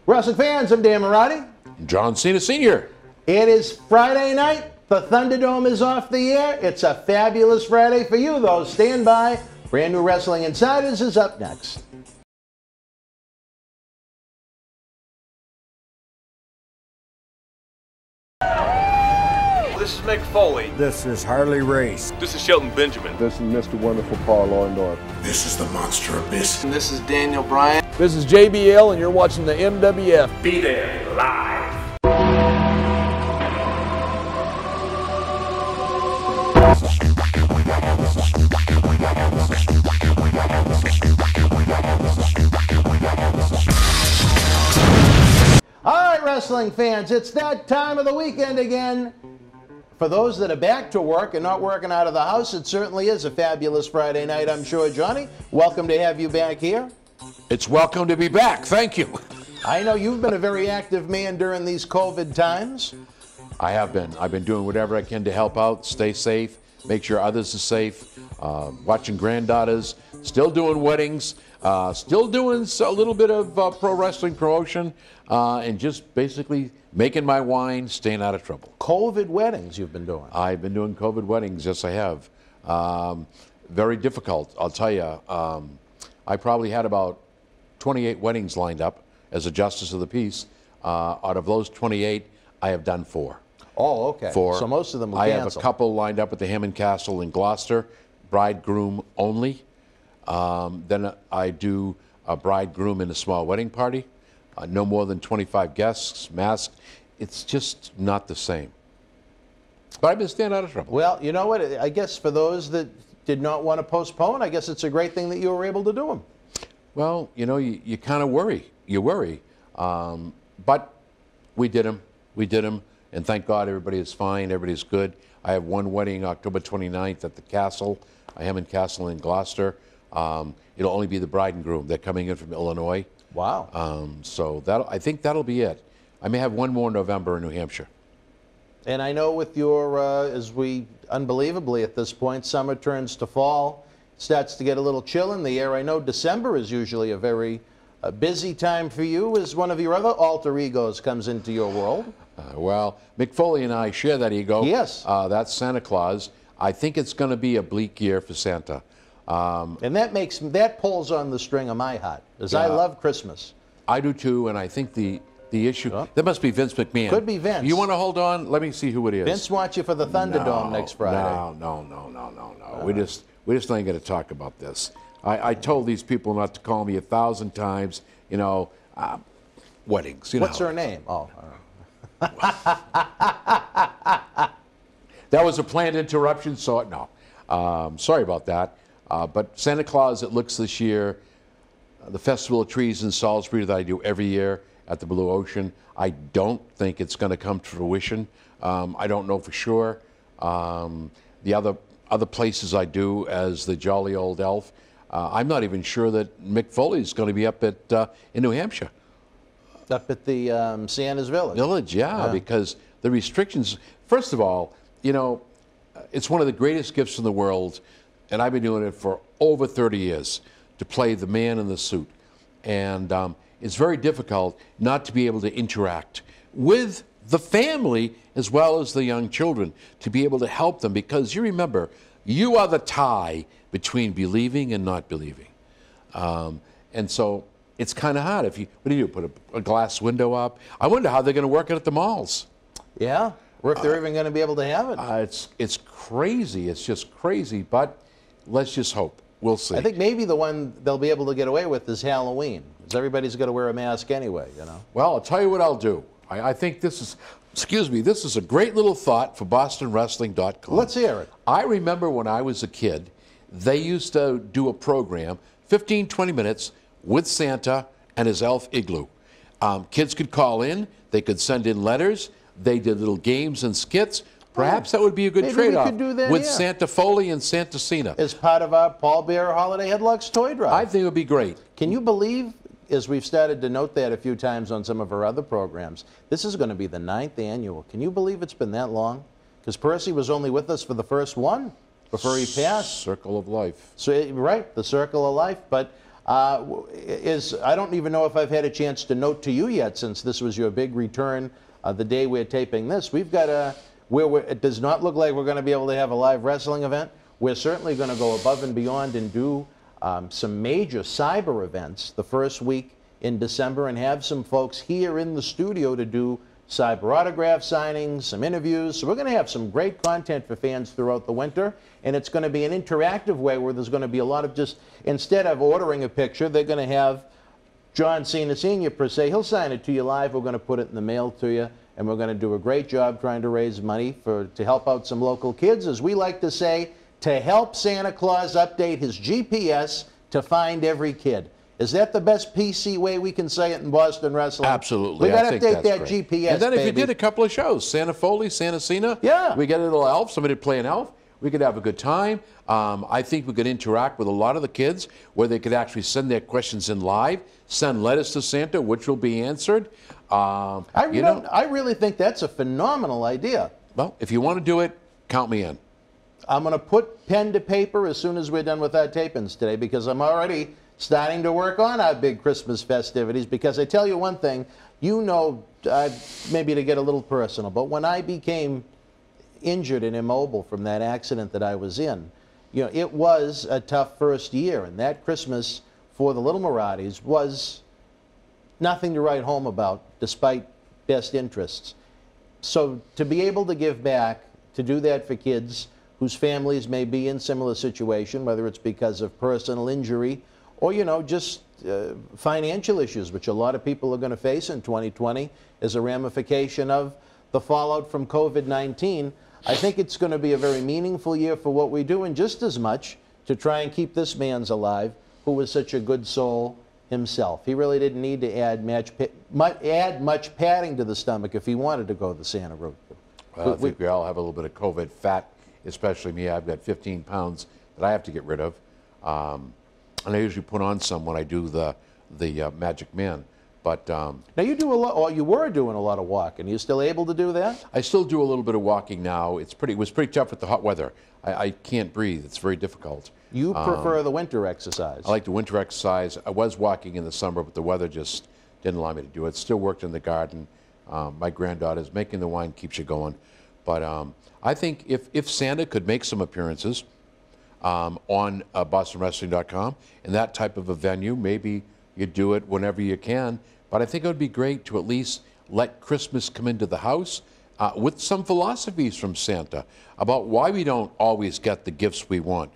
Wrestling fans, I'm Dan Marty. John Cena Sr. It is Friday night. The Thunderdome is off the air. It's a fabulous Friday for you, though. Stand by. Brand new Wrestling Insiders is up next. This is Mick Foley. This is Harley Race. This is Shelton Benjamin. This is Mr. Wonderful Paul Orndorff. This is the Monster Abyss. And this is Daniel Bryan. This is JBL, and you're watching the MWF. Be there live. All right, wrestling fans, it's that time of the weekend again. For those that are back to work and not working out of the house, it certainly is a fabulous Friday night, I'm sure. Johnny, welcome to have you back here. It's welcome to be back. Thank you. I know you've been a very active man during these COVID times. I have been. I've been doing whatever I can to help out, stay safe, make sure others are safe, watching granddaughters, still doing weddings, still doing a little bit of pro wrestling promotion, and just basically making my wine, staying out of trouble. COVID weddings you've been doing. I've been doing COVID weddings, yes I have. Very difficult, I'll tell you. I probably had about 28 weddings lined up as a justice of the peace. Out of those 28, I have done 4. Oh, okay. 4. So most of them were I canceled. have a couple lined up at the Hammond Castle in Gloucester, bridegroom only. Then I do a bridegroom in a small wedding party. No more than 25 guests, masked. It's just not the same. But I've been staying out of trouble. Well, you know what? I guess for those that did not want to postpone, I guess it's a great thing that you were able to do them. Well, you know, you kind of worry. You worry. But we did them. We did them. And thank God everybody is fine. Everybody's good. I have one wedding October 29th at the castle, Hammond Castle in Gloucester. It'll only be the bride and groom. They're coming in from Illinois. Wow. So I think that'll be it. I may have one more in November in New Hampshire. And I know with your, unbelievably at this point, summer turns to fall, starts to get a little chill in the air. I know December is usually a very busy time for you as one of your other alter egos comes into your world. Well, Mick Foley and I share that ego. Yes. That's Santa Claus. I think it's going to be a bleak year for Santa. And that pulls on the string of my heart, as I love Christmas. I do too, and I think the issue, that must be Vince McMahon. Could be Vince. You want to hold on? Let me see who it is. Vince wants you for the Thunderdome next Friday. No. We just ain't going to talk about this. I told these people not to call me 1,000 times, weddings. What's her name? Oh, all right. That was a planned interruption, so no. Sorry about that. But Santa Claus, it looks this year, the Festival of Trees in Salisbury that I do every year at the Blue Ocean, I don't think it's going to come to fruition. I don't know for sure. The other places I do as the jolly old elf, I'm not even sure that Mick Foley is going to be up in New Hampshire. Up at the Sienna's Village. Yeah, because the restrictions, first of all, it's one of the greatest gifts in the world, and I've been doing it for over 30 years, to play the man in the suit. And it's very difficult not to be able to interact with the family as well as the young children, to be able to help them, because you remember, you are the tie between believing and not believing. And so it's kind of hard. What do you do, put a glass window up? I wonder how they're going to work it at the malls. Yeah, or if they're even going to be able to have it. It's crazy. It's just crazy, but let's just hope. We'll see. I think maybe the one they'll be able to get away with is Halloween, because everybody's going to wear a mask anyway, Well, I'll tell you what I'll do. I think this is a great little thought for BostonWrestling.com. Let's hear it. I remember when I was a kid, they used to do a program, 15, 20 minutes, with Santa and his elf igloo. Kids could call in, they could send in letters, they did little games and skits. Perhaps that would be a good trade-off with Santa Foley and Santa Cena. As part of our Paul Bearer Holiday Headlocks Toy Drive. I think it would be great. Can you believe, as we've started to note that a few times on some of our other programs, this is going to be the 9th annual. Can you believe it's been that long? Because Percy was only with us for the first one before he passed. Circle of life. So, right, the circle of life. But I don't even know if I've had a chance to note to you yet, since this was your big return the day we're taping this. We've got it does not look like we're going to be able to have a live wrestling event. We're certainly going to go above and beyond and do some major cyber events the first week in December and have some folks here in the studio to do cyber autograph signings, some interviews. So we're going to have some great content for fans throughout the winter, and it's going to be an interactive way where there's going to be a lot of just, instead of ordering a picture, they're going to have John Cena Sr. per se. He'll sign it to you live. We're going to put it in the mail to you, and we're going to do a great job trying to raise money to help out some local kids, as we like to say, to help Santa Claus update his GPS to find every kid. Is that the best PC way we can say it in Boston wrestling? Absolutely. We got to update that great. GPS, and then if you baby. did a couple of shows, Santa Foley, Santa Cena, yeah, we get a little elf, somebody to play an elf. We could have a good time. I think we could interact with a lot of the kids where they could actually send their questions in live, send letters to Santa, which will be answered. I really think that's a phenomenal idea. Well, if you want to do it, count me in. I'm going to put pen to paper as soon as we're done with our tapings today, because I'm already starting to work on our big Christmas festivities. Because I tell you one thing, you know, maybe to get a little personal, but when I became injured and immobile from that accident that I was in, you know, it was a tough first year, and that Christmas for the little Maraudis was nothing to write home about, despite best interests. So to be able to give back, to do that for kids whose families may be in similar situation, whether it's because of personal injury or, you know, just financial issues, which a lot of people are going to face in 2020 as a ramification of the fallout from COVID-19. I think it's going to be a very meaningful year for what we do, and just as much to try and keep this man's alive, who was such a good soul himself. He really didn't need to add much padding to the stomach if he wanted to go the Santa route. Well, I think we all have a little bit of COVID fat, especially me. I've got 15 pounds that I have to get rid of. And I usually put on some when I do the Magic Man. But now you do a lot, or you were doing a lot of walking. Are you still able to do that? I still do a little bit of walking now. It was pretty tough with the hot weather. I can't breathe. It's very difficult. You prefer the winter exercise? I like the winter exercise. I was walking in the summer, but the weather just didn't allow me to do it. Still worked in the garden. My granddaughter's making the wine, keeps you going. But I think if Santa could make some appearances on BostonWrestling.com in that type of a venue, maybe you do it whenever you can. But I think it would be great to at least let Christmas come into the house with some philosophies from Santa about why we don't always get the gifts we want.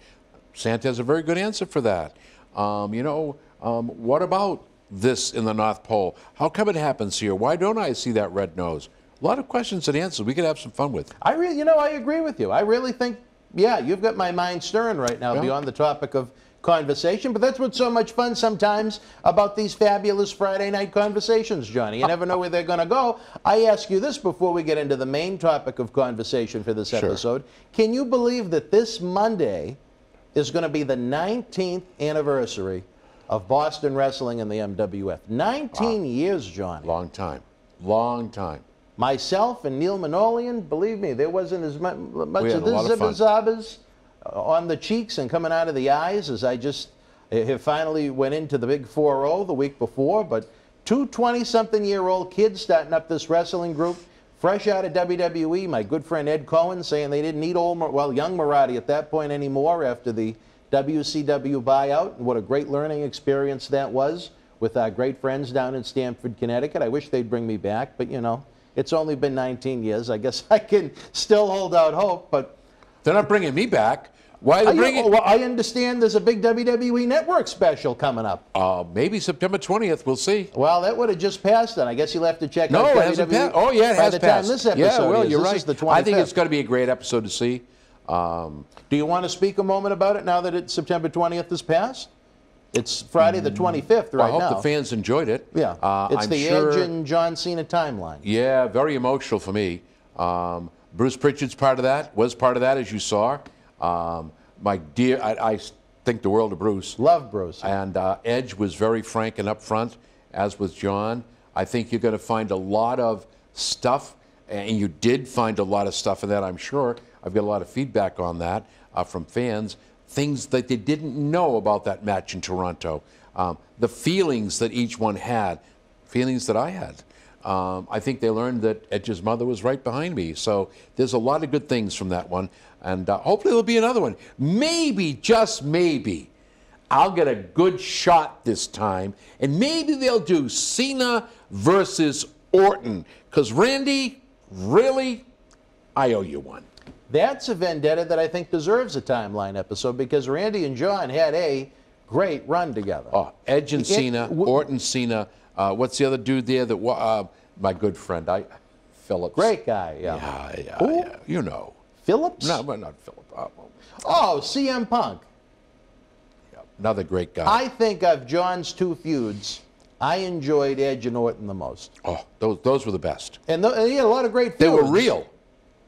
Santa has a very good answer for that. What about this in the North Pole? How come it happens here? Why don't I see that red nose? A lot of questions and answers we could have some fun with. I agree with you. I really think, yeah, you've got my mind stirring right now beyond the topic of conversation, but that's what's so much fun sometimes about these fabulous Friday night conversations, Johnny. You never know where they're going to go. I ask you this before we get into the main topic of conversation for this episode. Can you believe that this Monday is going to be the 19th anniversary of Boston Wrestling and the MWF? 19 years, Johnny. Long time. Long time. Myself and Neil Manolian, believe me, there wasn't as much of this zibba-zabbas on the cheeks and coming out of the eyes as I just finally went into the big 4-0 the week before. But two 20-something-year-old kids starting up this wrestling group, fresh out of WWE. My good friend Ed Cohen saying they didn't need young Marty at that point anymore after the WCW buyout. And what a great learning experience that was with our great friends down in Stamford, Connecticut. I wish they'd bring me back, but you know, it's only been 19 years. I guess I can still hold out hope, but they're not bringing me back. Why are they bringing? Well, I understand there's a big WWE Network special coming up. Maybe September 20th. We'll see. Well, that would have just passed then. I guess you'll have to check out No, it WWE hasn't passed. Oh, yeah, it has by the passed. time this episode yeah, well, you're this right. Is the 25th. I think it's going to be a great episode to see. Do you want to speak a moment about it now that it's September 20th has passed? It's Friday the 25th right now. I hope the fans enjoyed it. Yeah, it's the Edge and John Cena timeline. Yeah, very emotional for me. Bruce Pritchard's part of that, was part of that, as you saw. My dear, I think the world of Bruce. Love Bruce. And Edge was very frank and upfront, as was John. I think you're going to find a lot of stuff, and you did find a lot of stuff in that, I'm sure. I've got a lot of feedback on that from fans. Things that they didn't know about that match in Toronto. the feelings that each one had, feelings that I had. I think they learned that Edge's mother was right behind me. So there's a lot of good things from that one. And hopefully there'll be another one. Maybe, just maybe, I'll get a good shot this time. And maybe they'll do Cena versus Orton. Because Randy, really, I owe you one. That's a vendetta that I think deserves a timeline episode because Randy and John had a great run together. Oh, Edge and Cena, Orton, Cena. What's the other dude there? That my good friend, Phillips. Great guy, yeah. Yeah. You know. Phillips? No, but not Phillips. Oh, CM Punk. Yeah, another great guy. I think of John's two feuds, I enjoyed Edge and Orton the most. Oh, those were the best. And he had a lot of great feuds. They were real.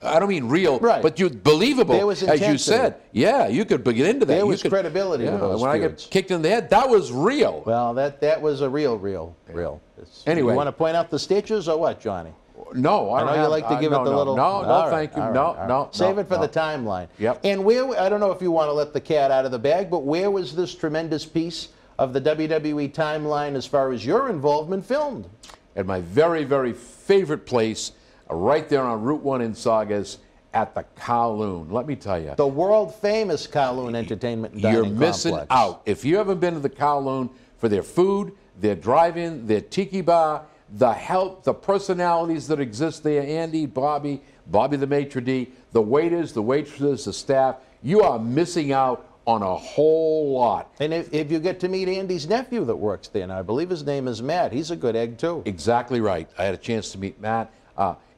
I don't mean real, right, but believable. There was as you intensity. said. Yeah, you could get into that. There was credibility to those when feuds. I got kicked in the head, that was real. Well, that was a real. Anyway. You want to point out the stitches or what, Johnny? No, I know you like to give it the little... No, thank you. No. Save it for the timeline. Yep. And I don't know if you want to let the cat out of the bag, but where was this tremendous piece of the WWE timeline as far as your involvement filmed? At my very, very favorite place, right there on Route 1 in Saugus, at the Kowloon. Let me tell you. The world-famous Kowloon Entertainment and Dining You're missing Complex. out. If you haven't been to the Kowloon for their food, their drive-in, their tiki bar, the help, the personalities that exist there, Andy, Bobby the maitre d', the waiters, the waitresses, the staff, you are missing out on a whole lot. And if you get to meet Andy's nephew that works there, and I believe his name is Matt, he's a good egg too. Exactly right. I had a chance to meet Matt.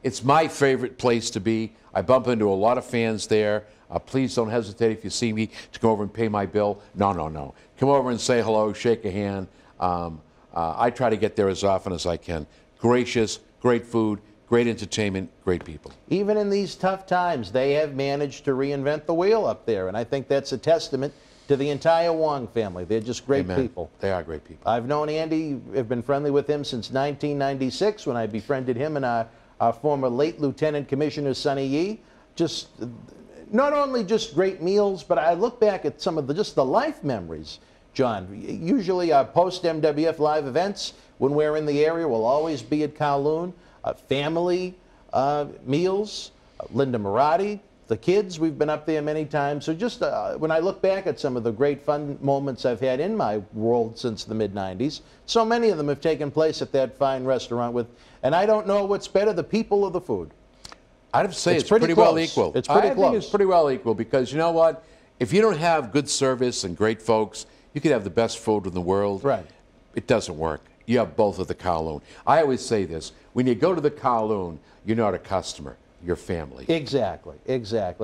It's my favorite place to be. I bump into a lot of fans there. Please don't hesitate if you see me to go over and pay my bill. No. Come over and say hello, shake a hand. I try to get there as often as I can. Gracious, great food, great entertainment, great people. Even in these tough times, they have managed to reinvent the wheel up there, and I think that's a testament to the entire Wong family. They're just great Amen. people. They are great people. I've known Andy, have been friendly with him since 1996 when I befriended him and our former late Lieutenant Commissioner Sonny Yee. Just not only just great meals, but I look back at some of the life memories, John. Usually our post-MWF live events, when we're in the area, will always be at Kowloon. Family meals, Linda Marotti, the kids, we've been up there many times. So just when I look back at some of the great fun moments I've had in my world since the mid-90s, so many of them have taken place at that fine restaurant and I don't know what's better, the people or the food. I'd have to say it's pretty pretty close. well equal. It's pretty I close. think it's pretty well equal because you know what? If you don't have good service and great folks, you could have the best food in the world. Right. It doesn't work. You have both at the Kowloon. I always say this. When you go to the Kowloon, you're not a customer. You're family. Exactly.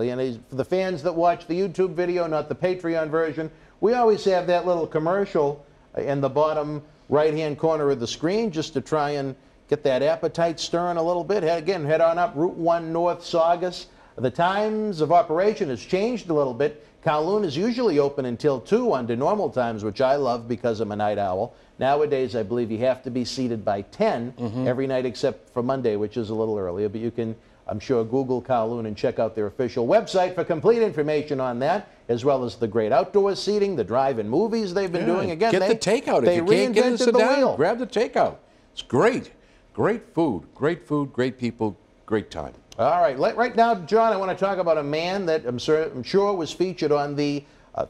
And for the fans that watch the YouTube video, not the Patreon version, we always have that little commercial in the bottom right-hand corner of the screen just to try and get that appetite stirring a little bit. Again, head on up Route 1 North Saugus. The times of operation has changed a little bit. Kowloon is usually open until 2 under normal times, which I love because I'm a night owl. Nowadays, I believe you have to be seated by 10 every night except for Monday, which is a little earlier. But you can, I'm sure, Google Kowloon and check out their official website for complete information on that, as well as the great outdoor seating, the drive-in movies they've been doing. Again, get the takeout. If you can't get in, sit down. Grab the takeout. It's great. Great food, great people, great time. All right. Right now, John, I want to talk about a man that I'm sure was featured on the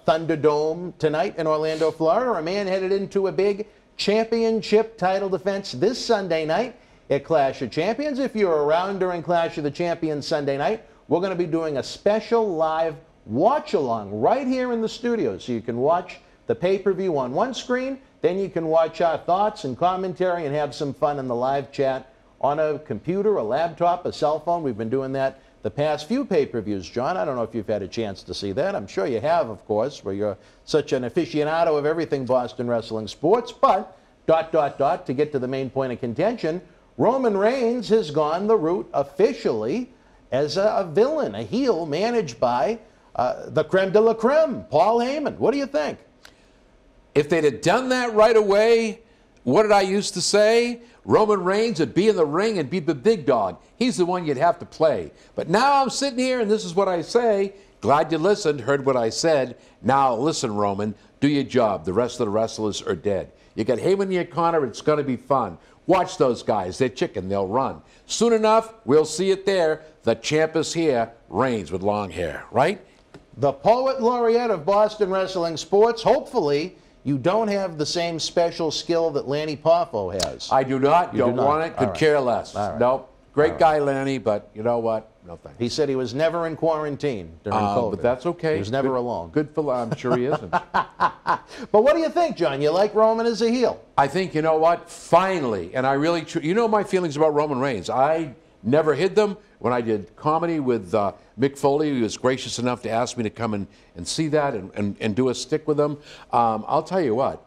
Thunderdome tonight in Orlando, Florida. A man headed into a big championship title defense this Sunday night at Clash of Champions. If you're around during Clash of the Champions Sunday night, we're going to be doing a special live watch-along right here in the studio. So you can watch the pay-per-view on one screen, then you can watch our thoughts and commentary and have some fun in the live chat on a computer, a laptop, a cell phone. We've been doing that the past few pay-per-views, John. I don't know if you've had a chance to see that. I'm sure you have, of course, where you're such an aficionado of everything Boston wrestling sports. But, to get to the main point of contention, Roman Reigns has gone the route officially as a villain, a heel managed by the creme de la creme, Paul Heyman. What do you think? If they'd have done that right away, what did I used to say? Roman Reigns would be in the ring and be the big dog. He's the one you'd have to play. But now I'm sitting here and this is what I say. Glad you listened, heard what I said. Now listen, Roman, do your job. The rest of the wrestlers are dead. You got Heyman in your corner, it's going to be fun. Watch those guys. They're chicken. They'll run. Soon enough, we'll see it there. The champ is here. Reigns with long hair, right? The poet laureate of Boston wrestling sports. Hopefully, you don't have the same special skill that Lanny Poffo has. I do not. You Don't do not. want it. Could All right. care less. All right. Nope. Great guy, Lanny, but you know what? No thanks. He said he was never in quarantine during COVID. But that's okay. He was never Good- alone. Good for I'm sure he isn't. But what do you think, John? You like Roman as a heel? I think, you know what? Finally, and I really, you know my feelings about Roman Reigns. I never hid them. When I did comedy with Mick Foley, he was gracious enough to ask me to come and see that and do a stick with him. I'll tell you what.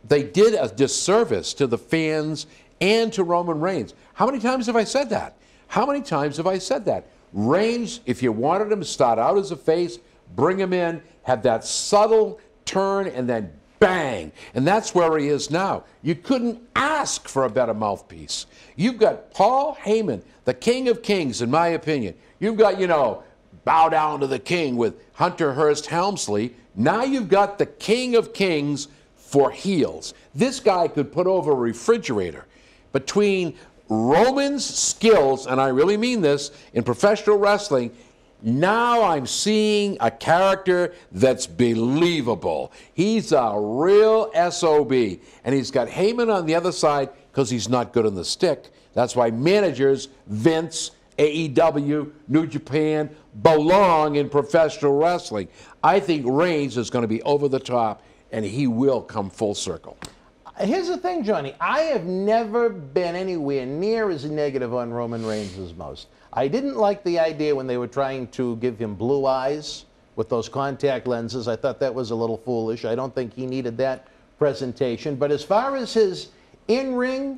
They did a disservice to the fans and to Roman Reigns. How many times have I said that? How many times have I said that? Reigns, if you wanted him to start out as a face, bring him in, have that subtle turn, and then bang. And that's where he is now. You couldn't ask for a better mouthpiece. You've got Paul Heyman, the King of Kings, in my opinion. You've got, you know, Bow Down to the King with Hunter Hearst Helmsley. Now you've got the King of Kings for heels. This guy could put over a refrigerator. Between Roman's skills, and I really mean this, in professional wrestling, now I'm seeing a character that's believable. He's a real SOB. And he's got Heyman on the other side because he's not good on the stick. That's why managers, Vince, AEW, New Japan, belong in professional wrestling. I think Reigns is going to be over the top, and he will come full circle. Here's the thing, Johnny. I have never been anywhere near as negative on Roman Reigns as most. I didn't like the idea when they were trying to give him blue eyes with those contact lenses. I thought that was a little foolish. I don't think he needed that presentation. But as far as his in-ring,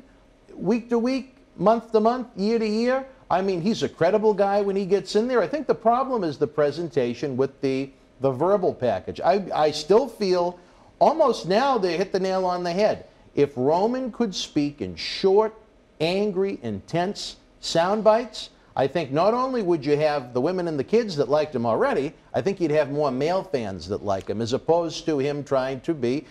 week to week, month to month, year to year, I mean, he's a credible guy when he gets in there. I think the problem is the presentation with the verbal package. I still feel almost now they hit the nail on the head. If Roman could speak in short, angry, intense sound bites, I think not only would you have the women and the kids that liked him already, I think you'd have more male fans that like him, as opposed to him trying to be,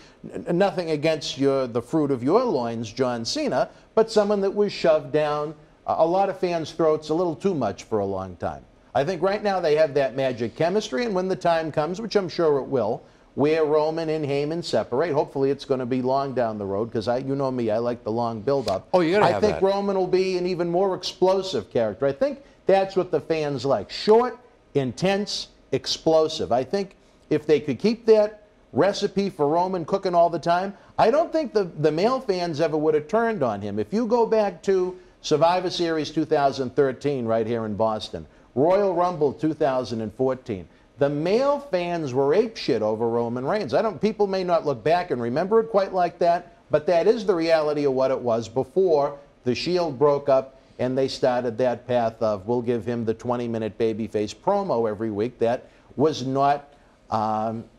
nothing against the fruit of your loins, John Cena, but someone that was shoved down a lot of fans' throats a little too much for a long time. I think right now they have that magic chemistry, and when the time comes, which I'm sure it will, where Roman and Heyman separate. Hopefully it's going to be long down the road, because you know me, I like the long build-up. Oh, you got to have that. I think Roman will be an even more explosive character. I think that's what the fans like. Short, intense, explosive. I think if they could keep that recipe for Roman cooking all the time, I don't think the male fans ever would have turned on him. If you go back to Survivor Series 2013 right here in Boston, Royal Rumble 2014, the male fans were apeshit over Roman Reigns. People may not look back and remember it quite like that, but that is the reality of what it was before the Shield broke up and they started that path of, we'll give him the 20-minute babyface promo every week. That was not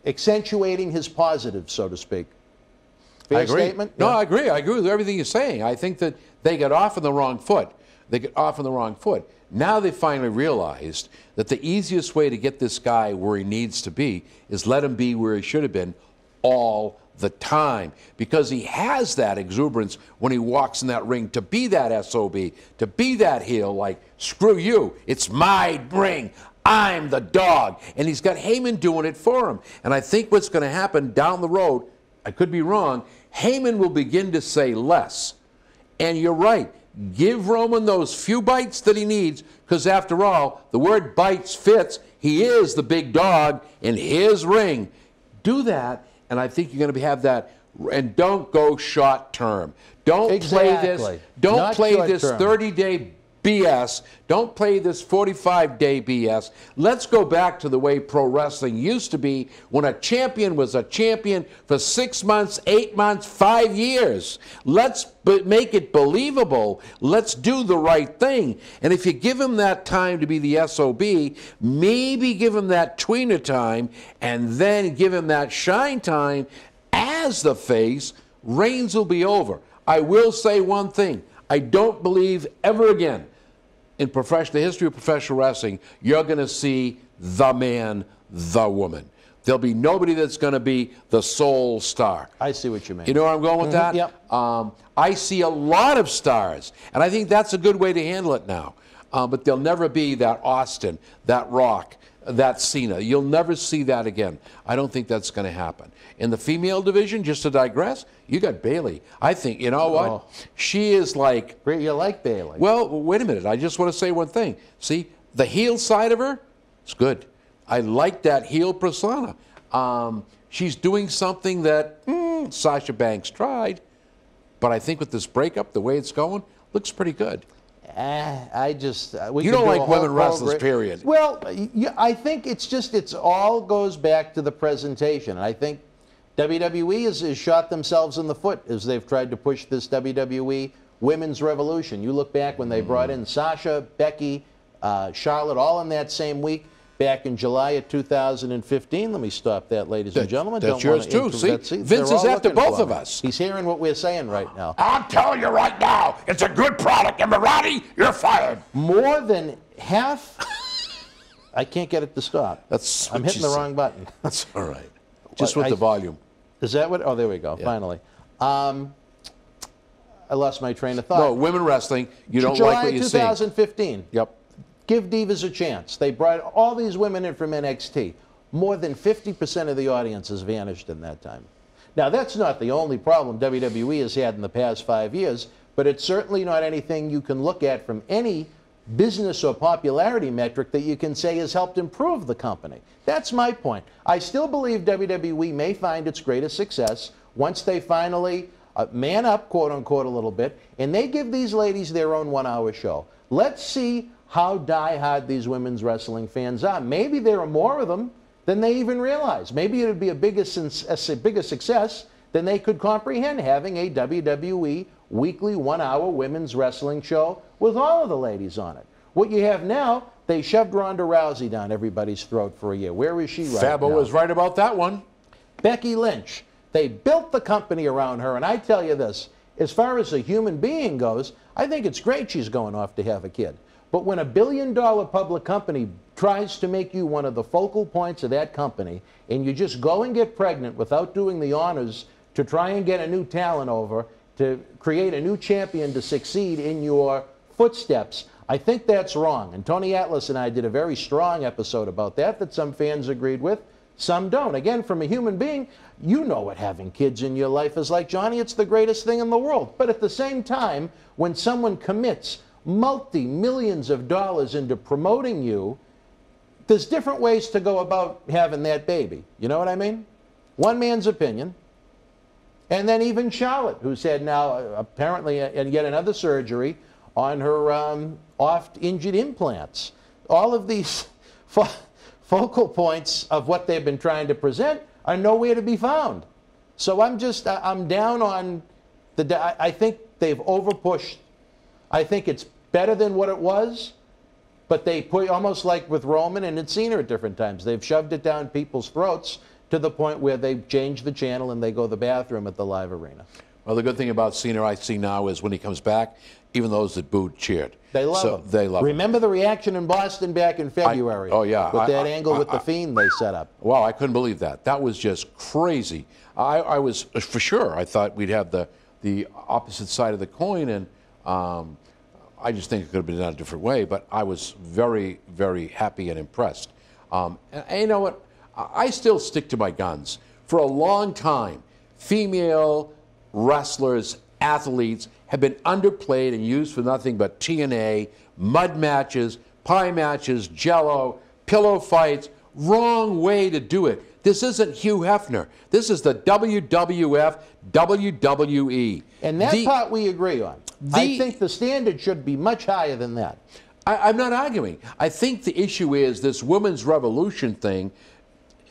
accentuating his positives, so to speak. Fair I agree. statement? No, Yeah. I agree. I agree with everything you're saying. I think that they got off on the wrong foot. Now they finally realized that the easiest way to get this guy where he needs to be is let him be where he should have been all the time, because he has that exuberance when he walks in that ring to be that SOB, to be that heel, like, screw you, it's my ring, I'm the dog. And he's got Heyman doing it for him. And I think what's going to happen down the road, I could be wrong, Heyman will begin to say less. And you're right. Give Roman those few bites that he needs, because after all, the word bites fits. He is the big dog in his ring. Do that, and I think you're going to have that. And don't go short term. Don't play this. Don't play this 30-day BS. Don't play this 45-day BS. Let's go back to the way pro wrestling used to be, when a champion was a champion for 6 months, 8 months, 5 years. Let's make it believable. Let's do the right thing. And if you give him that time to be the SOB, maybe give him that tweener time, and then give him that shine time as the face, Reigns will be over. I will say one thing. I don't believe ever again in the history of professional wrestling, you're going to see the man, the woman. There'll be nobody that's going to be the sole star. I see what you mean. You know where I'm going with that? Yep. I see a lot of stars, and I think that's a good way to handle it now. But there'll never be that Austin, that Rock, that Cena. You'll never see that again. I don't think that's going to happen. In the female division, just to digress, you got Bayley. I think, you know what? Oh. She is like... You like Bayley. Well, wait a minute. I just want to say one thing. See, the heel side of her is good. I like that heel persona. She's doing something that Sasha Banks tried, but I think with this breakup, the way it's going, looks pretty good. I just... you don't like women wrestlers, period. Well, I think it's all goes back to the presentation. I think WWE has shot themselves in the foot as they've tried to push this WWE women's revolution. You look back when they brought in Sasha, Becky, Charlotte, all in that same week. Back in July of 2015. Let me stop that, ladies and gentlemen. That's yours too. See, Vince is after both of us. He's hearing what we're saying right now. I'm telling you right now, it's a good product. And Marty, you're fired. More than half. I can't get it to stop. That's I'm hitting the wrong button. That's all right. Just with the volume. Is that what? Oh, there we go. Yeah. Finally. I lost my train of thought. No, women wrestling. You don't like what you're saying. July 2015. Yep. Give divas a chance. They brought all these women in from NXT. More than 50% of the audience has vanished in that time. Now, that's not the only problem WWE has had in the past 5 years, but it's certainly not anything you can look at from any business or popularity metric that you can say has helped improve the company. That's my point. I still believe WWE may find its greatest success once they finally man up, quote unquote, a little bit, and they give these ladies their own 1-hour show. Let's see how diehard these women's wrestling fans are. Maybe there are more of them than they even realize. Maybe it would be a bigger success than they could comprehend, having a WWE weekly 1-hour women's wrestling show with all of the ladies on it. What you have now, they shoved Ronda Rousey down everybody's throat for a year. Where is she right now? Fabo was right about that one. Becky Lynch. They built the company around her, and I tell you this, as far as a human being goes, I think it's great she's going off to have a kid. But when a billion-dollar public company tries to make you one of the focal points of that company, and you just go and get pregnant without doing the honors to try and get a new talent over, to create a new champion to succeed in your footsteps, I think that's wrong. And Tony Atlas and I did a very strong episode about that some fans agreed with, some don't. Again, from a human being, you know what having kids in your life is like, Johnny. It's the greatest thing in the world. But at the same time, when someone commits multi-millions of dollars into promoting you, there's different ways to go about having that baby. You know what I mean? One man's opinion. And then even Charlotte, who's had now apparently yet another surgery on her oft-injured implants. All of these focal points of what they've been trying to present are nowhere to be found. So I'm down on I think they've overpushed. I think it's better than what it was, but they put, almost like with Roman and Cena at different times, they've shoved it down people's throats to the point where they change the channel and they go to the bathroom at the live arena. Well, the good thing about Cena I see now is when he comes back, even those that booed cheered. They love him. They love him. Remember the reaction in Boston back in February? Oh, yeah. With that angle with the Fiend they set up. Wow, I couldn't believe that. That was just crazy. I was, for sure, I thought we'd have the opposite side of the coin, and I just think it could have been done a different way, but I was very, very happy and impressed. And you know what? I still stick to my guns. For a long time, female wrestlers, athletes have been underplayed and used for nothing but TNA, mud matches, pie matches, jello, pillow fights. Wrong way to do it. This isn't Hugh Hefner. This is the WWF, WWE. And that part we agree on. I think the standard should be much higher than that. I'm not arguing. I think the issue is this women's revolution thing.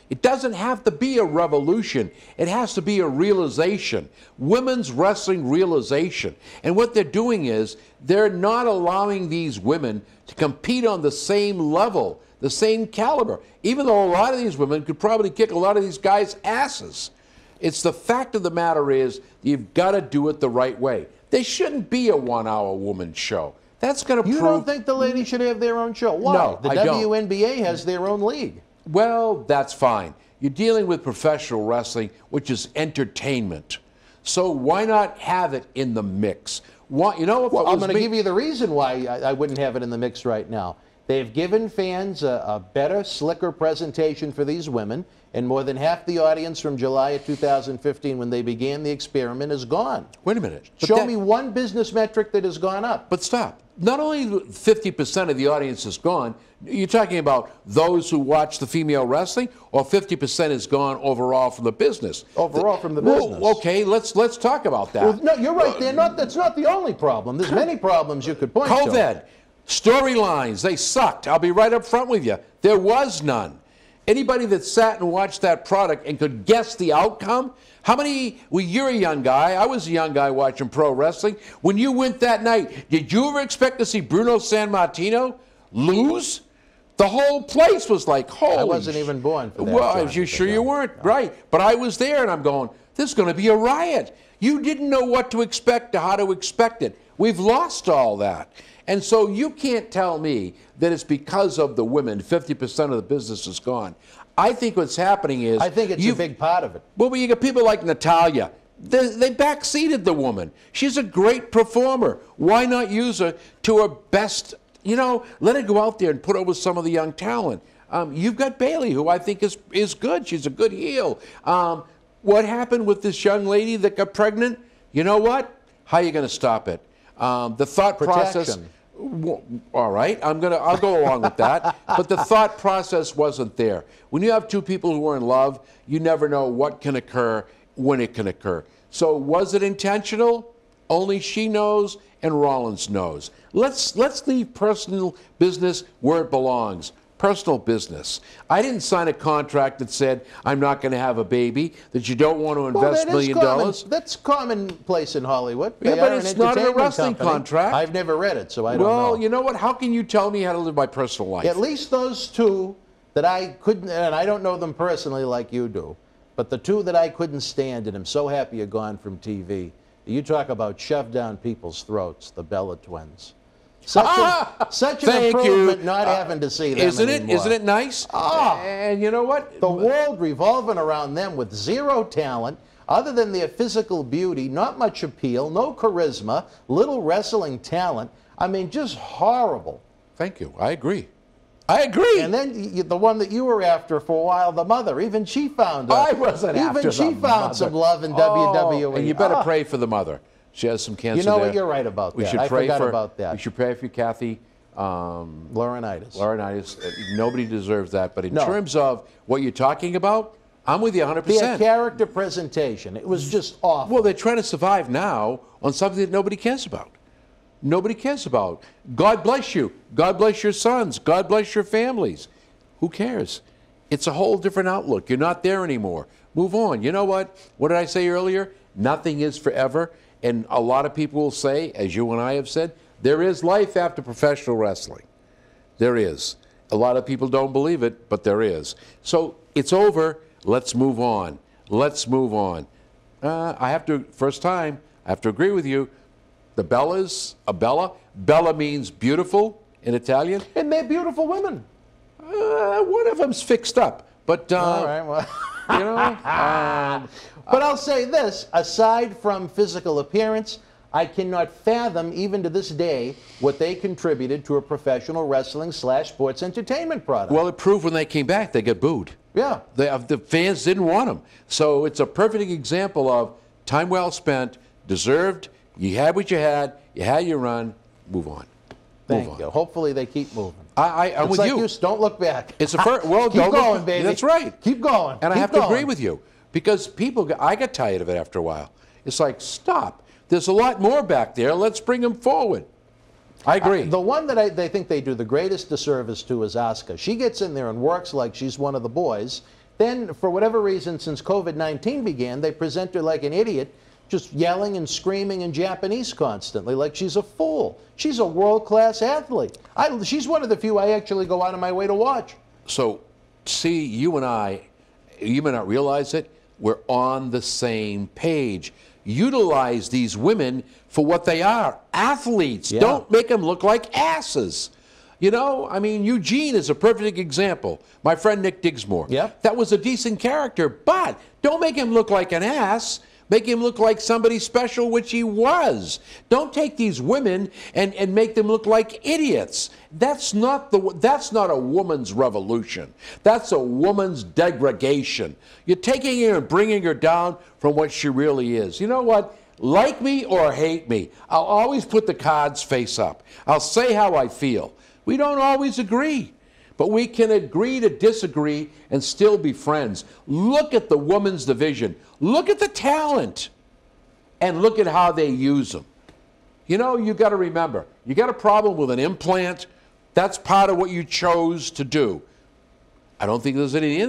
It doesn't have to be a revolution. It has to be a realization. Women's wrestling realization. And what they're doing is they're not allowing these women to compete on the same level, the same caliber, even though a lot of these women could probably kick a lot of these guys' asses. It's the fact of the matter is you've got to do it the right way. There shouldn't be a 1-hour woman's show. That's going to prove... You don't think the ladies should have their own show? Why? No, the I don't. WNBA has their own league. Well, that's fine. You're dealing with professional wrestling, which is entertainment. So why not have it in the mix? Why, you know, Well, I'm going to give you the reason why I wouldn't have it in the mix right now. They've given fans a better, slicker presentation for these women, and more than half the audience from July of 2015, when they began the experiment, is gone. Wait a minute. Show me one business metric that has gone up. But stop. Not only 50% of the audience is gone, you're talking about those who watch the female wrestling, or 50% is gone overall from the business? Overall from the business. Well, okay, let's talk about that. Well, no, you're right. That's not the only problem. There's many problems you could point to. COVID, storylines, they sucked. I'll be right up front with you. There was none. Anybody that sat and watched that product and could guess the outcome, how many, well, you're a young guy. I was a young guy watching pro wrestling. When you went that night, did you ever expect to see Bruno Sammartino lose? The whole place was like, holy. I wasn't even born for that. Well, you sure you weren't? Right. But I was there, and I'm going, this is going to be a riot. You didn't know what to expect or how to expect it. We've lost all that. And so you can't tell me that it's because of the women, 50% of the business is gone. I think what's happening is... I think it's a big part of it. Well, but you got people like Natalia. They backseated the woman. She's a great performer. Why not use her to her best? You know, let her go out there and put over some of the young talent. You've got Bailey, who I think is good. She's a good heel. What happened with this young lady that got pregnant? You know what? How are you going to stop it? The thought process... All right, I'll go along with that. But the thought process wasn't there. When you have two people who are in love, you never know what can occur, when it can occur. So was it intentional? Only she knows and Rollins knows. Let's leave personal business where it belongs. Personal business. I didn't sign a contract that said I'm not going to have a baby, that you don't want to invest $1 million. That's commonplace in Hollywood. Yeah, but it's not a wrestling contract. I've never read it, so I don't know. Well, you know what? How can you tell me how to live my personal life? At least those two that I couldn't, and I don't know them personally like you do, but the two that I couldn't stand, and I'm so happy you're gone from TV. You talk about shoved down people's throats, the Bella twins. Such an improvement not having to see them anymore. Isn't it nice? And you know what? The world revolving around them with zero talent, other than their physical beauty, not much appeal, no charisma, little wrestling talent. I mean, just horrible. Thank you. I agree. I agree. And then the one that you were after for a while, the mother, even she found I wasn't after the Even she found some love in WWE. And you better pray for the mother. She has some cancer. You know there. what? You're right about that. I forgot about that. We should pray for Kathy. Laurinaitis. Nobody deserves that. But in terms of what you're talking about, I'm with you 100%. Their character presentation, it was just awful. Well, they're trying to survive now on something that nobody cares about. Nobody cares about. God bless you. God bless your sons. God bless your families. Who cares? It's a whole different outlook. You're not there anymore. Move on. You know what? What did I say earlier? Nothing is forever. And a lot of people will say, as you and I have said, there is life after professional wrestling. There is. A lot of people don't believe it, but there is. So it's over. Let's move on. Let's move on. I have to agree with you. The Bellas, a Bella. Bella means beautiful in Italian. And they're beautiful women. One of them's fixed up. But, all right, well. You know. But I'll say this, aside from physical appearance, I cannot fathom, even to this day, what they contributed to a professional wrestling / sports entertainment product. Well, it proved when they came back, they got booed. Yeah. The fans didn't want them. So it's a perfect example of time well spent, deserved. You had what you had your run, move on. Thank you. Hopefully they keep moving. I'm with you. Don't look back. It's a well, keep going, baby. That's right. Keep going. And I have to agree with you because I got tired of it after a while. It's like, stop. There's a lot more back there. Let's bring them forward. I agree. The one that they think they do the greatest disservice to is Asuka. She gets in there and works like she's one of the boys. Then, for whatever reason, since COVID-19 began, they present her like an idiot, just yelling and screaming in Japanese constantly, like she's a fool. She's a world-class athlete. She's one of the few I actually go out of my way to watch. So, see, you and I, you may not realize it, we're on the same page. Utilize these women for what they are, athletes. Yeah. Don't make them look like asses. You know, I mean, Eugene is a perfect example. My friend Nick Digsmore. Yep. That was a decent character, but don't make him look like an ass. Make him look like somebody special, which he was. Don't take these women and make them look like idiots. That's not a woman's revolution. That's a woman's degradation. You're taking her and bringing her down from what she really is. You know what? Like me or hate me, I'll always put the cards face up. I'll say how I feel. We don't always agree, but we can agree to disagree and still be friends. Look at the women's division. Look at the talent, and look at how they use them. You know, you got to remember, you got a problem with an implant. That's part of what you chose to do. I don't think there's anything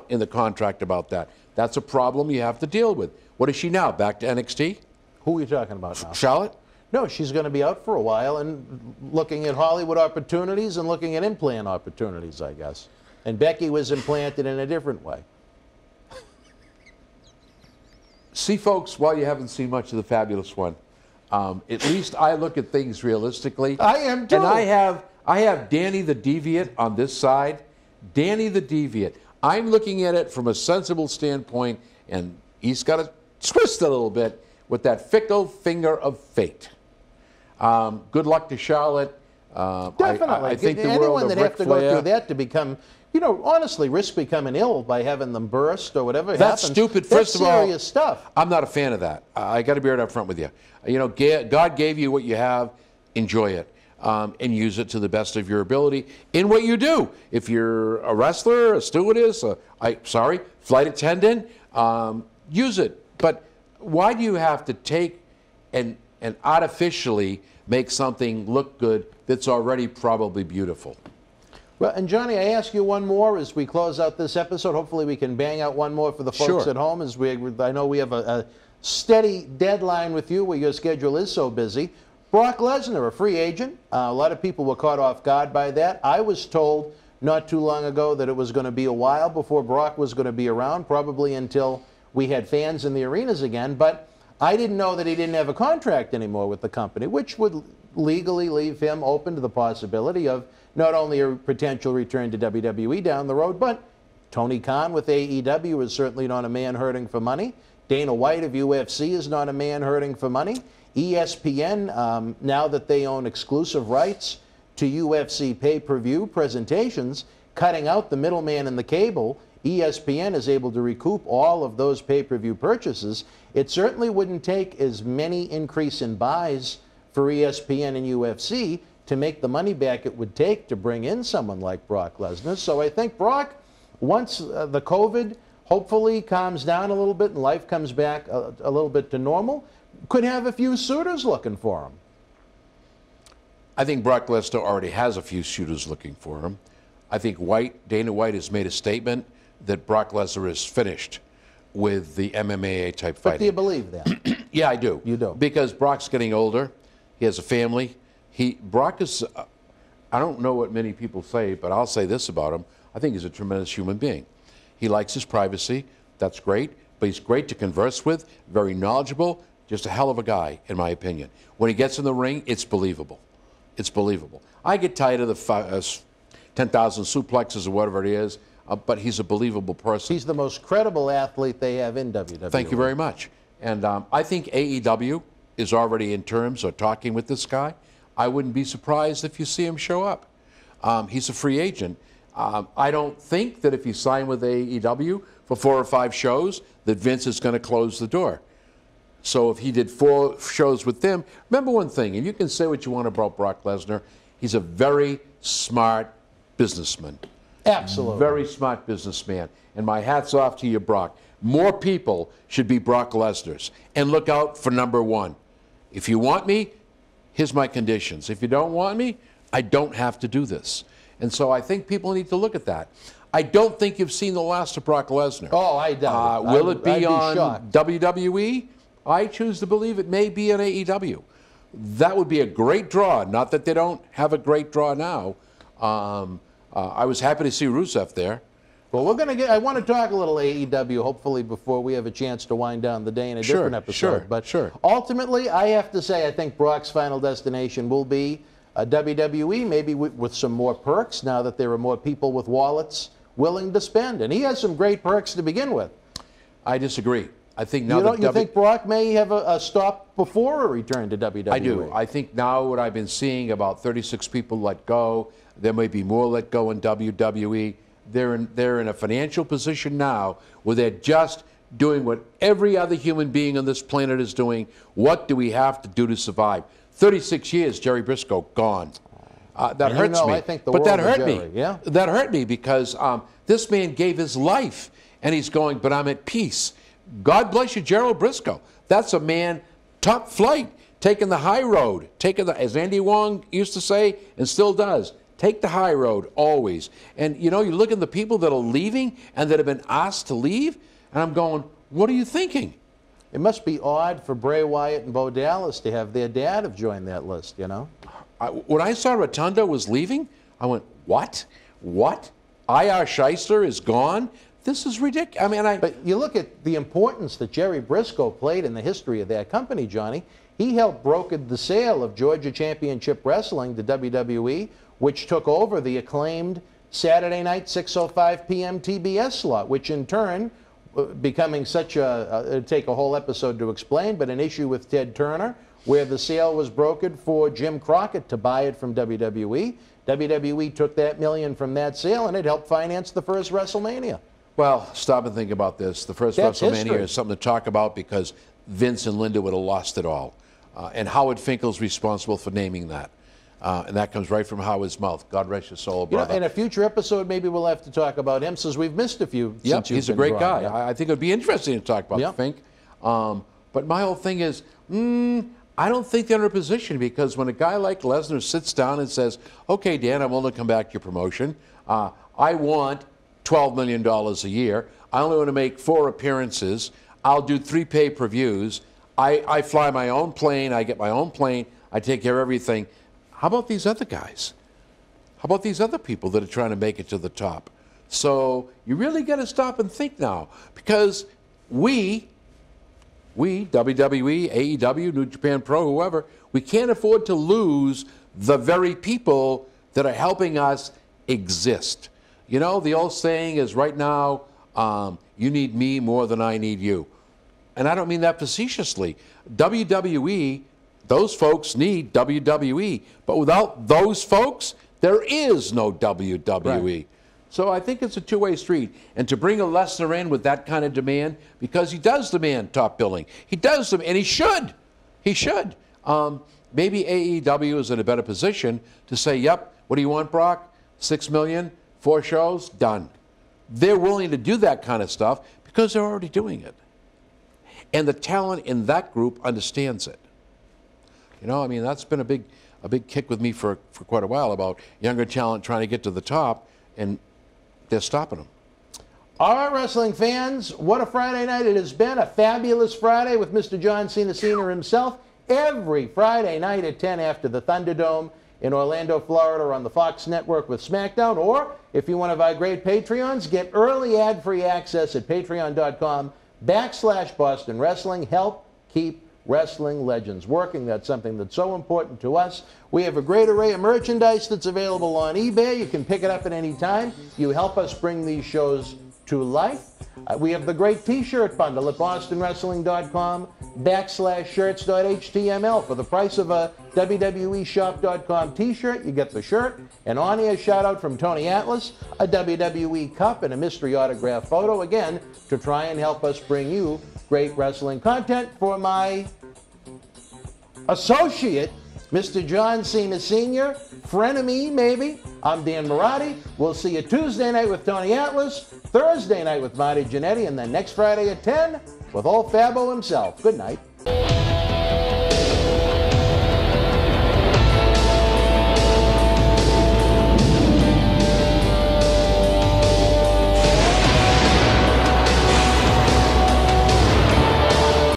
in the contract about that. That's a problem you have to deal with. What is she now? Back to NXT? Who are you talking about now? Charlotte? No, she's going to be out for a while and looking at Hollywood opportunities and looking at implant opportunities, I guess. And Becky was implanted in a different way. See, folks, while you haven't seen much of the Fabulous One, at least I look at things realistically. I am too. And I have Danny the Deviant on this side. Danny the Deviant. I'm looking at it from a sensible standpoint, and he's got to twist a little bit with that fickle finger of fate. Good luck to Charlotte. Definitely. I think the anyone world of that Ric have to go Flair. through that to become, you know, honestly, risk becoming ill by having them burst or whatever That's happens. stupid. That's First of all, serious stuff. I'm not a fan of that. I got to be right up front with you. You know, God gave you what you have. Enjoy it and use it to the best of your ability in what you do. If you're a wrestler, a stewardess, flight attendant, use it. But why do you have to take and artificially make something look good that's already probably beautiful? Well, and Johnny, I ask you one more as we close out this episode. Hopefully we can bang out one more for the folks Sure. at home. I know we have a steady deadline with you where your schedule is so busy. Brock Lesnar, a free agent. A lot of people were caught off guard by that. I was told not too long ago that it was going to be a while before Brock was going to be around, probably until we had fans in the arenas again. But I didn't know that he didn't have a contract anymore with the company, which would legally leave him open to the possibility of not only a potential return to WWE down the road, but Tony Khan with AEW is certainly not a man hurting for money. Dana White of UFC is not a man hurting for money. ESPN, now that they own exclusive rights to UFC pay-per-view presentations, cutting out the middleman in the cable, ESPN is able to recoup all of those pay-per-view purchases. It certainly wouldn't take as many increase in buys for ESPN and UFC to make the money back it would take to bring in someone like Brock Lesnar. So I think Brock, once the COVID hopefully calms down a little bit and life comes back a little bit to normal, could have a few suitors looking for him. I think Brock Lesnar already has a few suitors looking for him. I think Dana White has made a statement that Brock Lesnar is finished with the MMA type fighting. But do you believe that? Yeah, I do. You do? Because Brock's getting older. He has a family. Brock is, I don't know what many people say, but I'll say this about him. I think he's a tremendous human being. He likes his privacy. That's great. But he's great to converse with, very knowledgeable, just a hell of a guy, in my opinion. When he gets in the ring, it's believable. It's believable. I get tired of the 10,000 suplexes or whatever it is, but he's a believable person. He's the most credible athlete they have in WWE. Thank you very much. And I think AEW is already in terms of talking with this guy. I wouldn't be surprised if you see him show up. He's a free agent. I don't think that if he signed with AEW for 4 or 5 shows, that Vince is going to close the door. So if he did 4 shows with them, remember one thing, and you can say what you want about Brock Lesnar, he's a very smart businessman. Absolutely. Very smart businessman. And my hat's off to you, Brock. More people should be Brock Lesnar's. And look out for number 1. If you want me, here's my conditions. If you don't want me, I don't have to do this. And so I think people need to look at that. I don't think you've seen the last of Brock Lesnar. Oh, I doubt it. Will it be I'd on shocked. WWE? I choose to believe it may be on AEW. That would be a great draw. Not that they don't have a great draw now. I was happy to see Rusev there. Well, I want to talk a little AEW, hopefully, before we have a chance to wind down the day in a different episode. But ultimately, I have to say, I think Brock's final destination will be WWE, maybe with some more perks now that there are more people with wallets willing to spend. And he has some great perks to begin with. I disagree. I think now You think Brock may have a stop before a return to WWE? I do. I think now what I've been seeing, about 36 people let go. There may be more let go in WWE. They're in a financial position now where they're just doing what every other human being on this planet is doing. What do we have to do to survive? 36 years, Jerry Briscoe, gone. That hurts me. I think but that hurt Jerry, me. yeah? That hurt me because this man gave his life, and he's going, but I'm at peace. God bless you, Gerald Briscoe. That's a man, top flight, taking the high road, as Andy Wong used to say and still does, take the high road always. And, you look at the people that are leaving and that have been asked to leave, and I'm going, what are you thinking? It must be odd for Bray Wyatt and Bo Dallas to have their dad have joined that list, When I saw Rotundo was leaving, I went, what? What? I.R. Shyster is gone? This is ridiculous. But you look at the importance that Jerry Briscoe played in the history of that company, Johnny. He helped broker the sale of Georgia Championship Wrestling to WWE, which took over the acclaimed Saturday night 6:05 p.m. TBS slot, which in turn, becoming such it'd take a whole episode to explain, but an issue with Ted Turner, where the sale was brokered for Jim Crockett to buy it from WWE. WWE took that $1 million from that sale, and it helped finance the first WrestleMania. Well, stop and think about this. The first That's WrestleMania history. is something to talk about because Vince and Linda would have lost it all. And Howard Finkel's responsible for naming that. And that comes right from Howard's mouth. God rest your soul, brother. In a future episode, maybe we'll have to talk about him, since we've missed a few. Yep, he's a great guy. Yeah. I think it would be interesting to talk about Fink. But my whole thing is, I don't think they're in a position, because when a guy like Lesnar sits down and says, okay, Dan, I'm willing to come back to your promotion. I want $12 million a year. I only want to make 4 appearances. I'll do 3 pay-per-views. I fly my own plane. I get my own plane. I take care of everything. How about these other guys? How about these other people that are trying to make it to the top? So you really got to stop and think now, because we, WWE, AEW, New Japan Pro, whoever, we can't afford to lose the very people that are helping us exist. The old saying is, right now, you need me more than I need you. And I don't mean that facetiously. WWE, those folks need WWE. But without those folks, there is no WWE. Right. So I think it's a two-way street. And to bring a Lesnar in with that kind of demand, because he does demand top billing. He does them, and he should. He should. Maybe AEW is in a better position to say, yep, what do you want, Brock? $6 million, 4 shows, done. They're willing to do that kind of stuff because they're already doing it. And the talent in that group understands it. That's been a big kick with me for quite a while, about younger talent trying to get to the top, and they're stopping them. All right, wrestling fans, what a Friday night it has been. A fabulous Friday with Mr. John Cena Sr. himself. Every Friday night at 10 after the Thunderdome in Orlando, Florida, on the Fox Network with SmackDown. Or if you're one of our great Patreons, get early ad-free access at patreon.com/Boston Wrestling. Help keep wrestling legends working. That's something that's so important to us. We have a great array of merchandise that's available on eBay. You can pick it up at any time. You help us bring these shows to life. We have the great t-shirt bundle at bostonwrestling.com/shirts.html. For the price of a WWEshop.com t-shirt, you get the shirt, an on-air shout-out from Tony Atlas, a WWE cup, and a mystery autograph photo, again, to try and help us bring you great wrestling content. For my associate, Mr. John Cena Sr., frenemy maybe, I'm Dan Marty. We'll see you Tuesday night with Tony Atlas, Thursday night with Marty Jannetty, and then next Friday at 10 with old Fabo himself. Good night.